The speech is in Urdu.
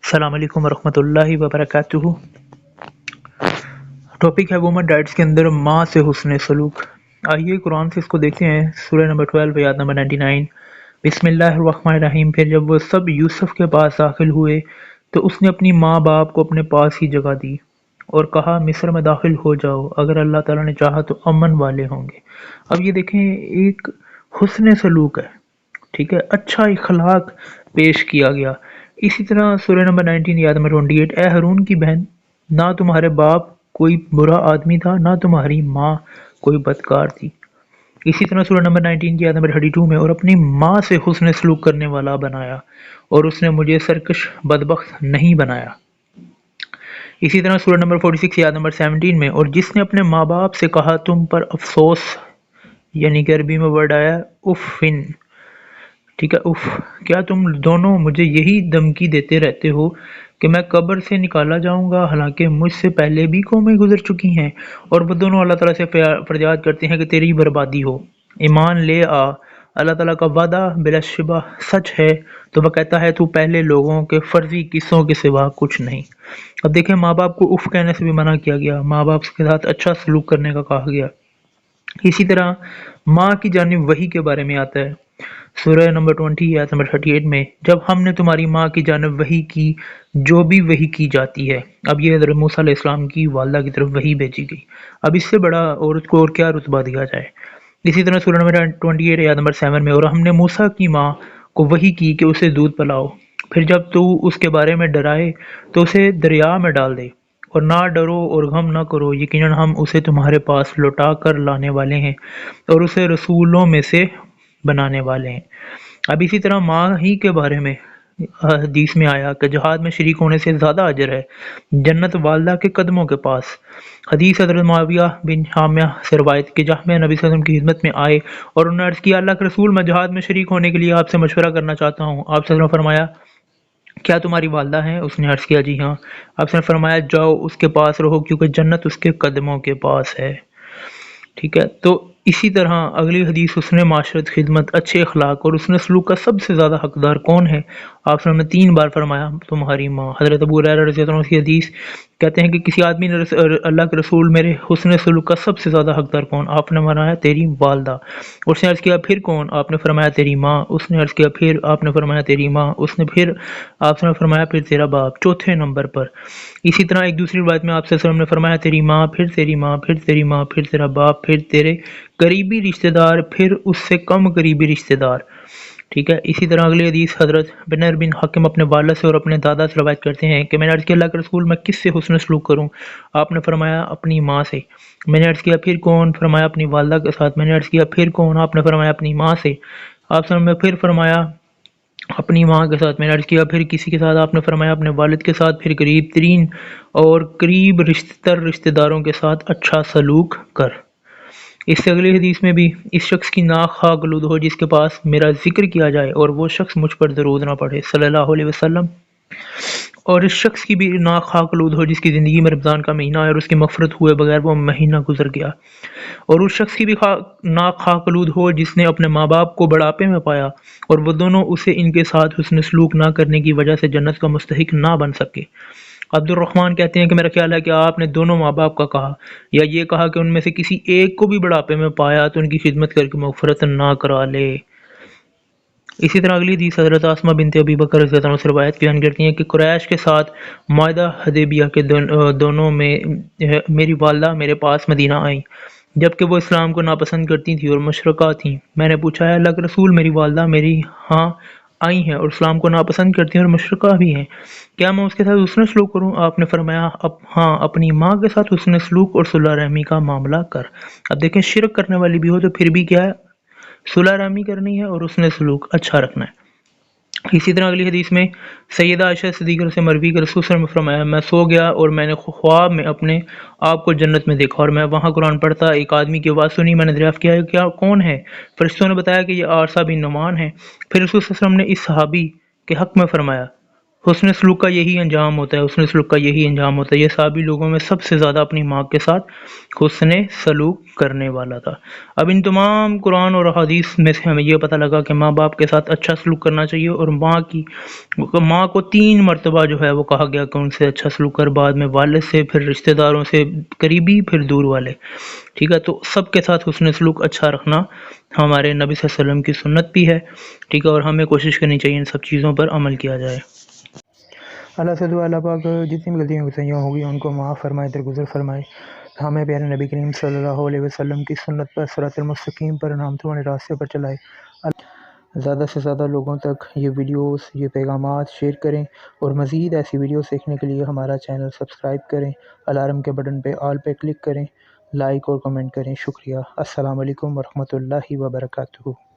السلام علیکم ورحمۃ اللہ وبرکاتہ۔ ٹاپک ہے وومن رائٹس کے اندر ماں سے حسن سلوک۔ آئیے قرآن سے اس کو دیکھتے ہیں، سورہ نمبر 12 آیت نمبر 99۔ بسم اللہ الرحمن الرحیم۔ پھر جب وہ سب یوسف کے پاس داخل ہوئے تو اس نے اپنی ماں باپ کو اپنے پاس ہی جگہ دی اور کہا مصر میں داخل ہو جاؤ، اگر اللہ تعالیٰ نے چاہا تو امن والے ہوں گے۔ اب یہ دیکھیں، ایک حسن سلوک ہے، ٹھیک ہے، اچھا اخلاق پیش کیا گیا۔ اسی طرح سورہ نمبر 19 آیت نمبر 28، اے ہارون کی بہن، نہ تمہارے باپ کوئی برا آدمی تھا، نہ تمہاری ماں کوئی بدکار تھی۔ اسی طرح سورہ نمبر 19 کی آیت نمبر 32 میں، اور اپنی ماں سے حسن سلوک کرنے والا بنایا اور اس نے مجھے سرکش بدبخت نہیں بنایا۔ اسی طرح سورہ نمبر 46 آیت نمبر 17 میں، اور جس نے اپنے ماں باپ سے کہا تم پر افسوس، یعنی کہ عربی میں ورڈ آیا افن، ٹھیک ہے، اف، کیا تم دونوں مجھے یہی دھمکی دیتے رہتے ہو کہ میں قبر سے نکالا جاؤں گا، حالانکہ مجھ سے پہلے بھی قومیں گزر چکی ہیں؟ اور وہ دونوں اللہ تعالیٰ سے فریاد کرتے ہیں کہ تیری بربادی ہو، ایمان لے آ، اللہ تعالیٰ کا وعدہ بلا شبہ سچ ہے۔ تو وہ کہتا ہے تو پہلے لوگوں کے فرضی قصوں کے سوا کچھ نہیں۔ اب دیکھیں، ماں باپ کو اف کہنے سے بھی منع کیا گیا، ماں باپ کے ساتھ اچھا سلوک کرنے کا کہا گیا۔ اسی طرح ماں کی جانب وحی کے بارے میں آتا ہے، سورہ نمبر 20 آیت نمبر 38 میں، جب ہم نے تمہاری ماں کی جانب وحی کی جو بھی وحی کی جاتی ہے۔ اب یہ حضرت موسیٰ علیہ السلام کی والدہ کی طرف وحی بھیجی گئی، اب اس سے بڑا عورت کو اور کیا رتبہ دیا جائے۔ اسی طرح سورہ نمبر 28 آیت نمبر 7 میں، اور ہم نے موسیٰ کی ماں کو وحی کی کہ اسے دودھ پلاؤ، پھر جب تو اس کے بارے میں ڈرائے تو اسے دریا میں ڈال دے، اور نہ ڈرو اور غم نہ کرو، یقیناً ہم اسے تمہارے پاس لوٹا کر لانے والے ہیں اور اسے رسولوں میں سے بنانے والے ہیں۔ اب اسی طرح ماں ہی کے بارے میں حدیث میں آیا کہ جہاد میں شریک ہونے سے زیادہ اجر ہے جنت والدہ کے قدموں کے پاس۔ حدیث حضرت معاویہ بن حامیہ سے روایت کہ جب میں نبی صلی اللہ علیہ وسلم کی خدمت میں آئے اور انہوں نے عرض کیا اللہ کے رسول، میں جہاد میں شریک ہونے کے لیے آپ سے مشورہ کرنا چاہتا ہوں۔ آپ صلی اللہ علیہ وسلم نے فرمایا کیا تمہاری والدہ ہیں؟ اس نے عرض کیا جی ہاں۔ آپ نے فرمایا جاؤ اس کے پاس رہو، کیونکہ جنت اس کے قدموں کے پاس ہے، ٹھیک ہے۔ تو اسی طرح اگلی حدیث، حسن معاشرت، خدمت، اچھے اخلاق اور حسن سلوک کا سب سے زیادہ حقدار کون ہے؟ آپ نے 3 بار فرمایا تمہاری ماں۔ حضرت ابو ہریرہ رضی اللہ عنہ کی حدیث کہتے ہیں کہ کسی آدمی نے اللہ کے رسول میرے حسن سلوک کا سب سے زیادہ حقدار کون؟ آپ نے فرمایا تیری والدہ۔ اس نے عرض کیا پھر کون؟ آپ نے فرمایا تیری ماں۔ اس نے عرض کیا پھر؟ آپ نے فرمایا تیری ماں۔ اس نے پھر آپ نے فرمایا پھر تیرا باپ، چوتھے نمبر پر۔ اسی طرح ایک دوسری روایت میں آپ صلی اللہ علیہ وسلم نے فرمایا تیری ماں، پھر تیری ماں، پھر تیری ماں، پھر تیرا باپ، پھر تیرے قریبی رشتہ دار، پھر اس سے کم قریبی رشتہ دار، ٹھیک ہے۔ اسی طرح اگلی حدیث حضرت بنیر بن حکم اپنے والد سے اور اپنے دادا سے روایت کرتے ہیں کہ میں نے عرض کیا اللہ کے رسول میں کس سے حسن سلوک کروں؟ آپ نے فرمایا اپنی ماں سے۔ میں نے عرض کیا پھر کون؟ فرمایا اپنی والدہ کے ساتھ۔ میں نے عرض کیا پھر کون؟ آپ نے فرمایا اپنی ماں سے۔ آپ سے میں پھر فرمایا اپنی ماں کے ساتھ۔ میں نے عرض کیا پھر کسی کے ساتھ؟ آپ نے فرمایا اپنے والد کے ساتھ۔ پھر قریب ترین اور قریب رشتہ داروں کے ساتھ اچھا سلوک کر۔ اس سے اگلی حدیث میں بھی اس شخص کی ناک خاک آلود ہو جس کے پاس میرا ذکر کیا جائے اور وہ شخص مجھ پر درود نہ پڑھے صلی اللہ علیہ وسلم، اور اس شخص کی بھی ناک خاک آلود ہو جس کی زندگی میں رمضان کا مہینہ ہے اور اس کی مغفرت ہوئے بغیر وہ مہینہ گزر گیا، اور اس شخص کی بھی ناک خاک آلود ہو جس نے اپنے ماں باپ کو بڑھاپے میں پایا اور وہ دونوں اسے ان کے ساتھ حسن سلوک نہ کرنے کی وجہ سے جنت کا مستحق نہ بن سکے۔ عبد الرحمن کہتے ہیں کہ میرا خیال ہے کہ آپ نے دونوں ماں باپ کا کہا یا یہ کہا کہ ان میں سے کسی ایک کو بھی بڑھاپے میں پایا تو ان کی خدمت کر کے مغفرت نہ کرا لے۔ اسی طرح اگلی حدیث حضرت اسماء بنت ابی بکر رضی اللہ عنہ سے روایت بیان کرتی ہیں کہ قریش کے ساتھ معاہدہ حدیبیہ کے دونوں میں میری والدہ میرے پاس مدینہ آئیں جبکہ وہ اسلام کو ناپسند کرتی تھیں اور مشرکہ تھیں۔ میں نے پوچھا ہے اللہ کے رسول، میری والدہ میری ہاں آئی ہیں اور اسلام کو ناپسند کرتی ہیں اور مشرکہ بھی ہیں، کیا میں اس کے ساتھ حسن سلوک کروں؟ آپ نے فرمایا ہاں، اپنی ماں کے ساتھ حسن سلوک اور صلح رحمی کا معاملہ کر۔ اب دیکھیں، شرک کرنے والی بھی ہو تو پھر بھی کیا ہے، صلح رحمی کرنی ہے اور حسن سلوک اچھا رکھنا ہے۔ اسی طرح اگلی حدیث میں سیدہ عائشہ صدیقہ سے مروی کہ رسول صلی اللہ علیہ وسلم نے فرمایا میں سو گیا اور میں نے خواب میں اپنے آپ کو جنت میں دیکھا اور میں وہاں قرآن پڑھتا، ایک آدمی کی آواز سنی، میں نے دریافت کیا ہے کیا کون ہے؟ فرشتوں نے بتایا کہ یہ عارصہ بن نعمان ہے۔ پھر رسول صلی اللہ علیہ وسلم نے اس صحابی کے حق میں فرمایا حسن سلوک کا یہی انجام ہوتا ہے، حسن سلوک کا یہی انجام ہوتا ہے۔ یہ صحابی لوگوں میں سب سے زیادہ اپنی ماں کے ساتھ حسن سلوک کرنے والا تھا۔ اب ان تمام قرآن اور حدیث میں سے ہمیں یہ پتہ لگا کہ ماں باپ کے ساتھ اچھا سلوک کرنا چاہیے، اور ماں کو 3 مرتبہ جو ہے وہ کہا گیا کہ ان سے اچھا سلوک کر، بعد میں والد سے، پھر رشتہ داروں سے قریبی، پھر دور والے، ٹھیک ہے۔ تو سب کے ساتھ حسن سلوک اچھا رکھنا ہمارے نبی صلی اللہ علیہ وسلم کی سنت بھی ہے، ٹھیک ہے، اور ہمیں کوشش کرنی چاہیے ان سب چیزوں پر عمل کیا جائے۔ اللہ سے دعا اللہ پاک جتنی بھی غلطیاں غصیاں ہوگی ان کو معاف فرمائے، درگزر فرمائے، ہمیں پیارے نبی کریم صلی اللہ علیہ وسلم کی سنت پر، صراط المستقیم پر، نامتوں والے راستے پر چلائے۔ زیادہ سے زیادہ لوگوں تک یہ ویڈیوز، یہ پیغامات شیئر کریں، اور مزید ایسی ویڈیوز دیکھنے کے لیے ہمارا چینل سبسکرائب کریں، الارم کے بٹن پہ آل پہ کلک کریں، لائک اور کمنٹ کریں۔ شکریہ۔ السلام علیکم ورحمۃ اللہ وبرکاتہ۔